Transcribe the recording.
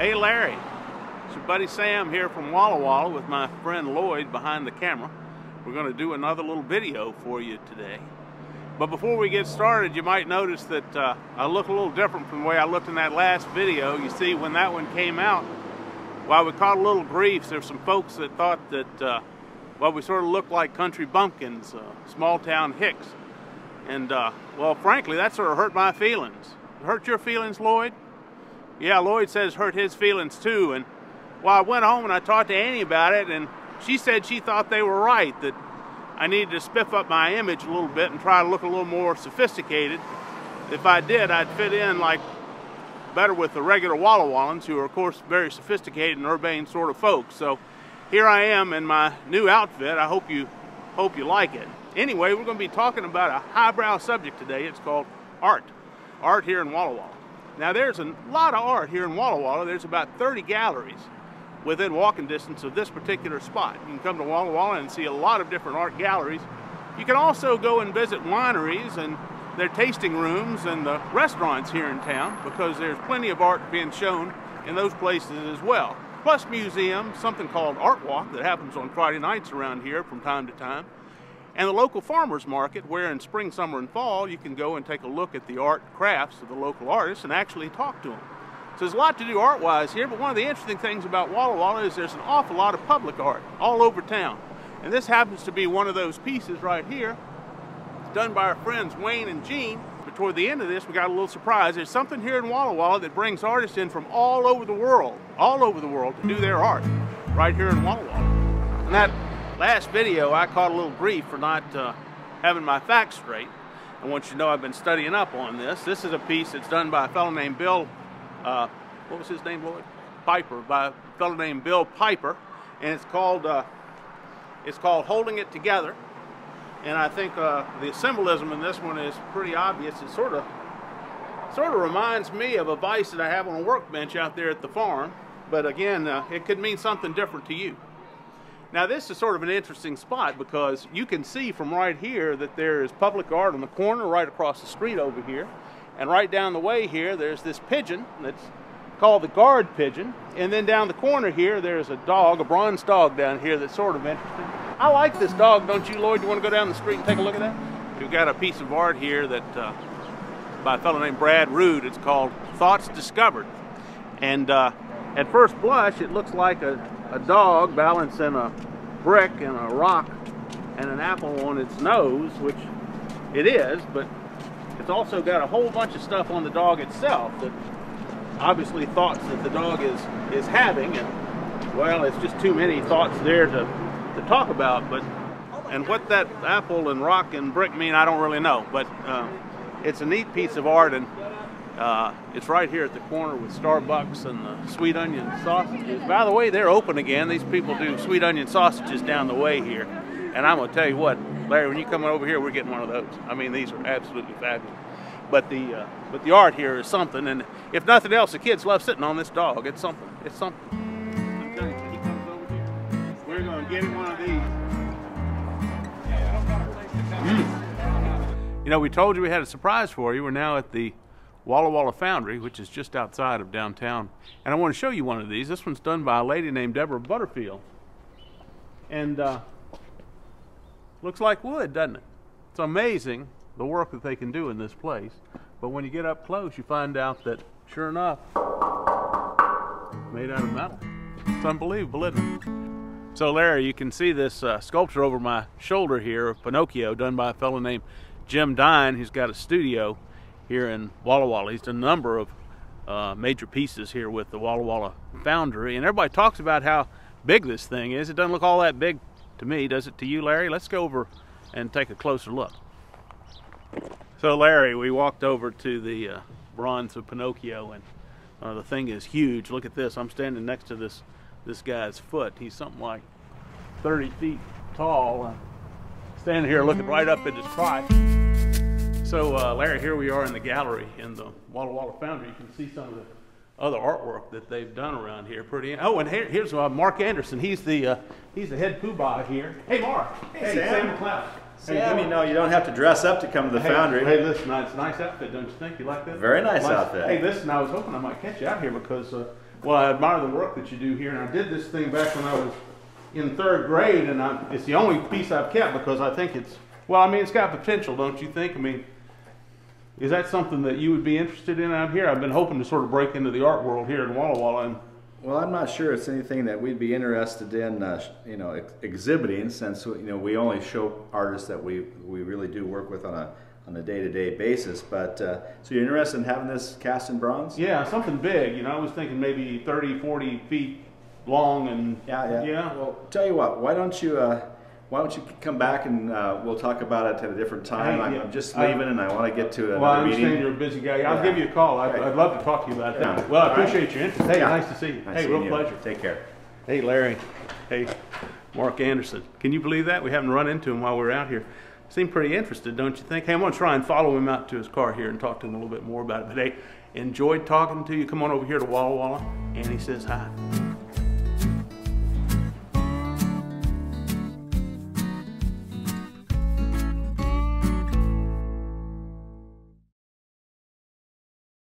Hey Larry, it's your buddy Sam here from Walla Walla with my friend Lloyd behind the camera. We're going to do another little video for you today. But before we get started, you might notice that I look a little different from the way I looked in that last video. You see, when that one came out, while we caught a little grief, there's some folks that thought that well, we sort of looked like country bumpkins, small town hicks. And well, frankly, that sort of hurt my feelings. It hurt your feelings, Lloyd? Yeah, Lloyd says hurt his feelings too. And well, I went home and I talked to Annie about it, and she said she thought they were right, that I needed to spiff up my image a little bit and try to look a little more sophisticated. If I did, I'd fit in like better with the regular Walla Wallans, who are of course very sophisticated and urbane sort of folks. So here I am in my new outfit. I hope you like it. Anyway, we're going to be talking about a highbrow subject today. It's called art. Art here in Walla Walla. Now there's a lot of art here in Walla Walla. There's about 30 galleries within walking distance of this particular spot. You can come to Walla Walla and see a lot of different art galleries. You can also go and visit wineries and their tasting rooms and the restaurants here in town, because there's plenty of art being shown in those places as well. Plus museums, something called Art Walk that happens on Friday nights around here from time to time. And the local farmers market, where in spring, summer, and fall you can go and take a look at the art crafts of the local artists and actually talk to them. So there's a lot to do art-wise here, but one of the interesting things about Walla Walla is there's an awful lot of public art all over town. And this happens to be one of those pieces right here. It's done by our friends Wayne and Jean. But toward the end of this, we got a little surprise. There's something here in Walla Walla that brings artists in from all over the world to do their art right here in Walla Walla. In that last video, I caught a little grief for not having my facts straight. I want you to know I've been studying up on this. This is a piece that's done by a fellow named Bill, what was his name, Lloyd? Piper, by a fellow named Bill Piper, and it's called Holding It Together. And I think the symbolism in this one is pretty obvious. It sort of reminds me of a vise that I have on a workbench out there at the farm, but again, it could mean something different to you. Now this is sort of an interesting spot because you can see from right here that there is public art on the corner right across the street over here. And right down the way here, there's this pigeon that's called the guard pigeon. And then down the corner here, there's a dog, a bronze dog down here that's sort of interesting. I like this dog, don't you, Lloyd? You want to go down the street and take a look at that? We've got a piece of art here that by a fellow named Brad Rood. It's called Thoughts Discovered. And at first blush, it looks like a dog balancing a brick and a rock and an apple on its nose, which it is, but it's also got a whole bunch of stuff on the dog itself that obviously thoughts that the dog is having, and well, it's just too many thoughts there to talk about. But and what that apple and rock and brick mean, I don't really know, but it's a neat piece of art, and it's right here at the corner with Starbucks and the sweet onion sausages. By the way, they're open again. These people do sweet onion sausages down the way here, and I'm going to tell you what, Larry, when you come over here, we're getting one of those. I mean, these are absolutely fabulous. But the art here is something, and if nothing else, the kids love sitting on this dog. It's something. It's something. I'm telling you, when he comes over here, we're going to get him one of these. You know, we told you we had a surprise for you. We're now at the Walla Walla Foundry, which is just outside of downtown. And I want to show you one of these. This one's done by a lady named Deborah Butterfield. And looks like wood, doesn't it? It's amazing the work that they can do in this place. But when you get up close, you find out that, sure enough, made out of metal. It's unbelievable, isn't it? So Larry, you can see this sculpture over my shoulder here of Pinocchio, done by a fellow named Jim Dine, who's got a studio here in Walla Walla. He's done a number of major pieces here with the Walla Walla Foundry, and everybody talks about how big this thing is. It doesn't look all that big to me, does it to you, Larry? Let's go over and take a closer look. So Larry, we walked over to the bronze of Pinocchio, and the thing is huge. Look at this. I'm standing next to this guy's foot. He's something like 30 feet tall. Standing here looking right up at his crotch. So Larry, here we are in the gallery in the Walla Walla Foundry. You can see some of the other artwork that they've done around here. Pretty. Oh, and here's Mark Anderson. He's the head poobah here. Hey, Mark. Hey, Sam McLeod. Sam, you know, you don't have to dress up to come to the Foundry. Hey, listen, it's a nice outfit, don't you think? You like that? Very nice outfit. Hey, listen, I was hoping I might catch you out here because Well, I admire the work that you do here, and I did this thing back when I was in 3rd grade, and it's the only piece I've kept because I think it's, well, I mean, it's got potential, don't you think? I mean, is that something that you would be interested in out here? I've been hoping to sort of break into the art world here in Walla Walla. And well, I'm not sure it's anything that we'd be interested in, you know, exhibiting, since, you know, we only show artists that we really do work with on a day-to-day basis. But so you're interested in having this cast in bronze? Yeah, something big. You know, I was thinking maybe 30, 40 feet long, and yeah. Well, tell you what, why don't you come back and we'll talk about it at a different time. Hey, I'm just leaving and I want to get to another meeting. Well, I understand you're a busy guy. I'll give you a call. I'd love to talk to you about that. Yeah. Well, I appreciate your interest. Hey, nice to see you. Nice hey, real you. pleasure. Take care. Hey, Larry. Hey, Mark Anderson. Can you believe that? We haven't run into him while we're out here. Seemed pretty interested, don't you think? Hey, I'm going to try and follow him out to his car here and talk to him a little bit more about it. But hey, enjoyed talking to you. Come on over here to Walla Walla. And he says hi.